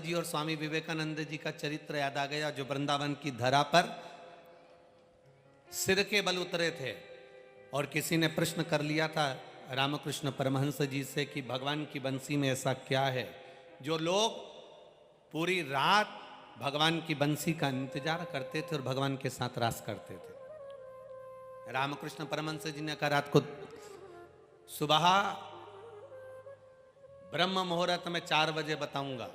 जी और स्वामी विवेकानंद जी का चरित्र याद आ गया, जो वृंदावन की धरा पर सिर के बल उतरे थे। और किसी ने प्रश्न कर लिया था रामकृष्ण परमहंस जी से कि भगवान की बंसी में ऐसा क्या है जो लोग पूरी रात भगवान की बंसी का इंतजार करते थे और भगवान के साथ रास करते थे। रामकृष्ण परमहंस जी ने कहा, रात को सुबह ब्रह्म मुहूर्त में 4 बजे बताऊंगा।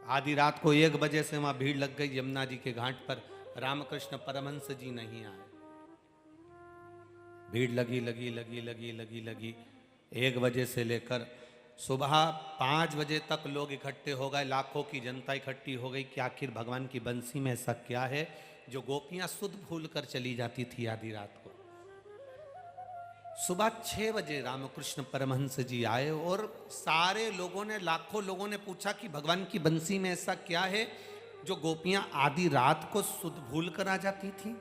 आधी रात को 1 बजे से वहां भीड़ लग गई यमुना जी के घाट पर। रामकृष्ण परमहंस जी नहीं आए। भीड़ लगी लगी लगी लगी लगी लगी 1 बजे से लेकर सुबह 5 बजे तक लोग इकट्ठे हो गए। लाखों की जनता इकट्ठी हो गई कि आखिर भगवान की बंसी में ऐसा क्या है जो गोपियां सुध भूल कर चली जाती थी आधी रात को। सुबह 6 बजे रामकृष्ण परमहंस जी आए और सारे लोगों ने, लाखों लोगों ने पूछा कि भगवान की बंसी में ऐसा क्या है जो गोपियां आधी रात को सुध भूल कर आ जाती थी।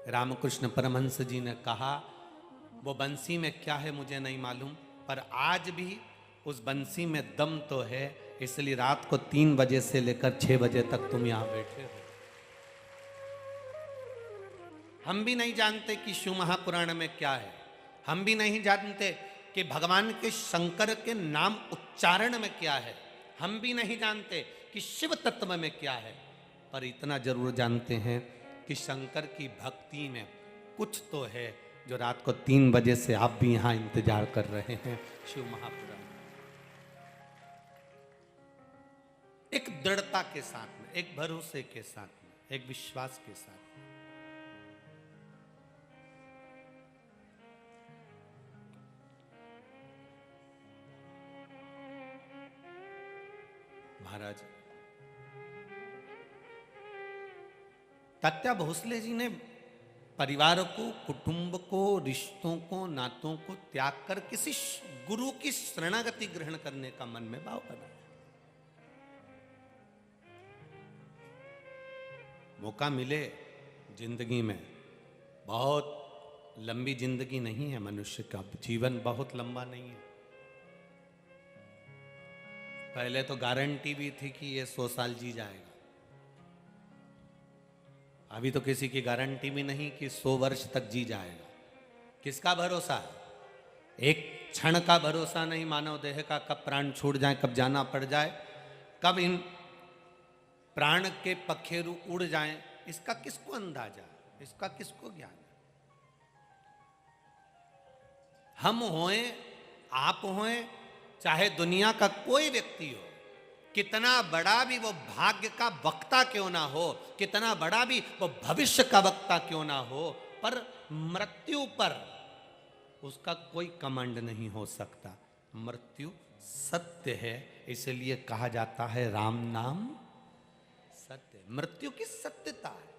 रामकृष्ण परमहंस जी ने कहा, वो बंसी में क्या है मुझे नहीं मालूम, पर आज भी उस बंसी में दम तो है, इसलिए रात को 3 बजे से लेकर 6 बजे तक तुम यहां बैठे हो। हम भी नहीं जानते कि शिव महापुराण में क्या है, हम भी नहीं जानते कि भगवान के शंकर के नाम उच्चारण में क्या है, हम भी नहीं जानते कि शिव तत्व में क्या है, पर इतना जरूर जानते हैं कि शंकर की भक्ति में कुछ तो है जो रात को 3 बजे से आप भी यहां इंतजार कर रहे हैं। शिव महापुराण एक दृढ़ता के साथ में, एक भरोसे के साथ में, एक विश्वास के साथ। महाराज तात्या भोसले जी ने परिवार को, कुटुंब को, रिश्तों को, नातों को त्याग कर किसी गुरु की शरणागति ग्रहण करने का मन में भाव बनाया। मौका मिले जिंदगी में, बहुत लंबी जिंदगी नहीं है मनुष्य का, जीवन बहुत लंबा नहीं है। पहले तो गारंटी भी थी कि ये 100 साल जी जाएगा, अभी तो किसी की गारंटी भी नहीं कि 100 वर्ष तक जी जाएगा। किसका भरोसा है? एक क्षण का भरोसा नहीं मानव देह का, कब प्राण छूट जाए, कब जाना पड़ जाए, कब इन प्राण के पखेरु उड़ जाएं, इसका किसको अंदाजा, इसका किसको ज्ञान? हम होएं, आप होएं, चाहे दुनिया का कोई व्यक्ति हो, कितना बड़ा भी वो भाग्य का वक्ता क्यों ना हो, कितना बड़ा भी वो भविष्य का वक्ता क्यों ना हो, पर मृत्यु पर उसका कोई कमांड नहीं हो सकता। मृत्यु सत्य है, इसलिए कहा जाता है राम नाम सत्य। मृत्यु की सत्यता है,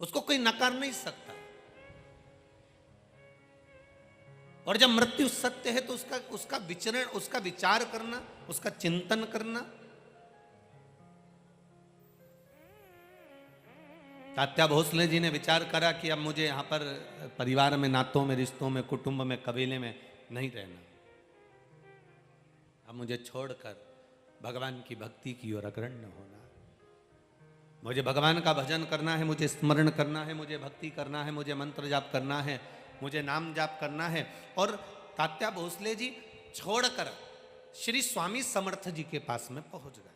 उसको कोई नकार नहीं सकता। और जब मृत्यु सत्य है तो उसका विचरण, उसका विचार करना, उसका चिंतन करना। तात्या भोसले जी ने विचार करा कि अब मुझे यहां पर परिवार में, नातों में, रिश्तों में, कुटुंब में, कबीले में नहीं रहना, अब मुझे छोड़कर भगवान की भक्ति की ओर अग्रण्य होना। मुझे भगवान का भजन करना है, मुझे स्मरण करना है, मुझे भक्ति करना है, मुझे मंत्र जाप करना है, मुझे नाम जाप करना है। और तात्या भोसले जी छोड़कर श्री स्वामी समर्थ जी के पास में पहुंच गए।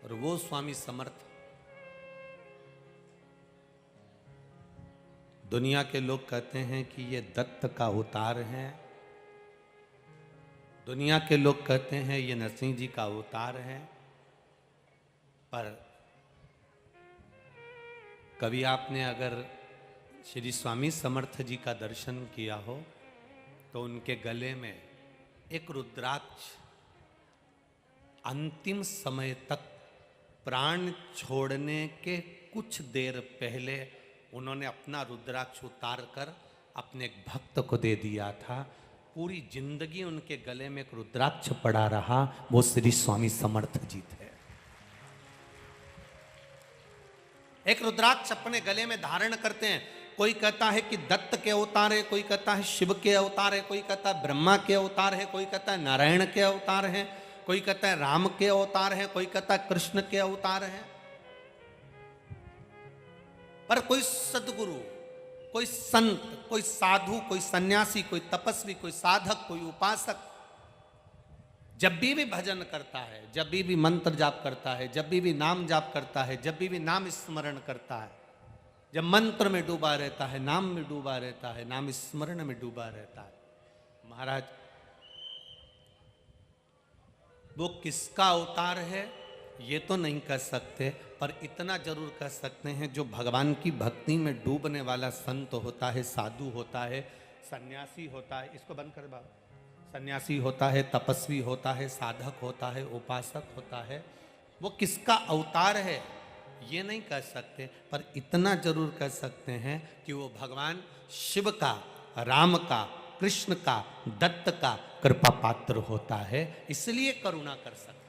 और वो स्वामी समर्थ, दुनिया के लोग कहते हैं कि ये दत्त का अवतार है, दुनिया के लोग कहते हैं ये नरसिंह जी का अवतार है, पर कभी आपने अगर श्री स्वामी समर्थ जी का दर्शन किया हो तो उनके गले में एक रुद्राक्ष, अंतिम समय तक प्राण छोड़ने के कुछ देर पहले उन्होंने अपना रुद्राक्ष उतार कर अपने एक भक्त को दे दिया था। पूरी जिंदगी उनके गले में एक रुद्राक्ष पड़ा रहा, वो श्री स्वामी समर्थ जी थे। एक रुद्राक्ष अपने गले में धारण करते हैं। कोई कहता है कि दत्त के अवतार है, कोई कहता है शिव के अवतार है, कोई कहता है ब्रह्मा के अवतार है, कोई कहता है नारायण के अवतार है, कोई कहता है राम के अवतार है, कोई कहता है कृष्ण के अवतार है। पर कोई सद्गुरु, कोई संत, कोई साधु, कोई सन्यासी, कोई तपस्वी, कोई साधक, कोई उपासक जब भी भजन करता है, जब भी मंत्र जाप करता है, जब भी नाम जाप करता है, जब भी नाम स्मरण करता है, जब मंत्र में डूबा रहता है, नाम में डूबा रहता है, नाम स्मरण में डूबा रहता है, महाराज वो किसका अवतार है ये तो नहीं कह सकते, पर इतना जरूर कह सकते हैं जो भगवान की भक्ति में डूबने वाला संत होता है, साधु होता है, सन्यासी होता है, इसको बंद कर बाबा, सन्यासी होता है, तपस्वी होता है, साधक होता है, उपासक होता है, वो किसका अवतार है ये नहीं कह सकते, पर इतना जरूर कह सकते हैं कि वो भगवान शिव का, राम का, कृष्ण का, दत्त का कृपा पात्र होता है, इसलिए करुणा कर सकते।